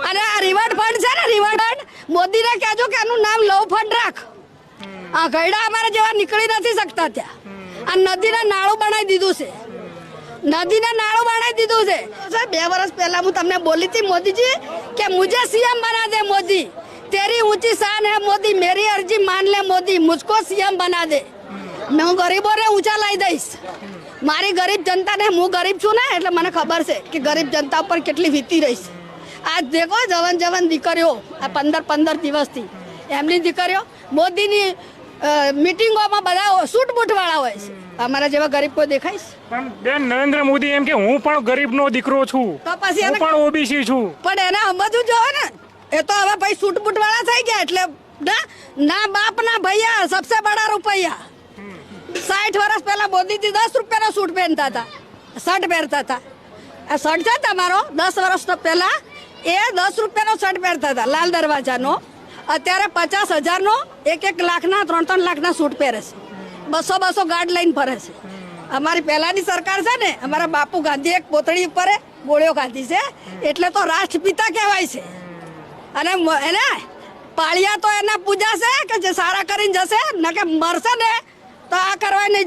અને આ revert fund છે ને, રિવર્ટ ફંડ મોદીને કહેજો કે આનું નામ લવ ફંડ રાખ. આ ગયડા અમારા જેવા નીકળી નથી શકતા ત્યાં. આ નદીને નાળું બનાવી દીધું છે, નદીને નાળું બનાવી દીધું છે. 2 વર્ષ પહેલા હું તમને બોલી હતી મોદીજી કે મુझे सीएम बना दे मोदी, तेरी ऊंची शान है मोदी, मेरी अर्जी मान ले मोदी, मुझको सीएम बना दे. હું ગરીબોને ઊંચા લઈ દઈશ. મારી ગરીબ જનતાને, હું ગરીબ છું ને એટલે મને ખબર છે કે ગરીબ જનતા ઉપર કેટલી વીતી રહી છે. આજ દેખો જવન દીકરીઓ આ 15 દિવસથી એમની દીકરીઓ મોદીની મીટિંગોમાં બધા સૂટ બૂટ વાળા હોય છે. અમારા જેવા ગરીબ કોઈ દેખાય છે? પણ બેન નરેન્દ્ર મોદી એમ કે હું પણ ગરીબનો દીકરો છું, તો પછી હું પણ ઓબીસી છું. પણ એને સમજવું જોઈએ ને. એ તો હવે ભાઈ સૂટ બૂટ વાળા થઈ ગયા એટલે ના બાપ ના ભૈયા સબસે બડા રૂપિયા. 60 વર્ષ પહેલા મોદીજી 10 રૂપિયાનો સૂટ પહેરતા હતા, શર્ટ પહેરતા હતા. આ શર્ટ છે તમારો 10 વર્ષ પહેલા એ 10 રૂપિયાનો શર્ટ પહેરતા હતા લાલ દરવાજાનો. અત્યારે 50,000નો 1 લાખના 3 લાખના સૂટ પહેરે છે, 200 ગાર્ડ લઈને ફરે છે. અમારી પહેલાની સરકાર છે ને, અમારા બાપુ ગાંધી એક પોતળી ઉપર ગોળીઓ ખાધી છે એટલે તો રાષ્ટ્રપિતા કહેવાય છે. અને એને પાળિયા તો એના પૂજા છે કે જે સારા કરીને જશે, ન કે મરશે ને તો આ કરવા નહીં.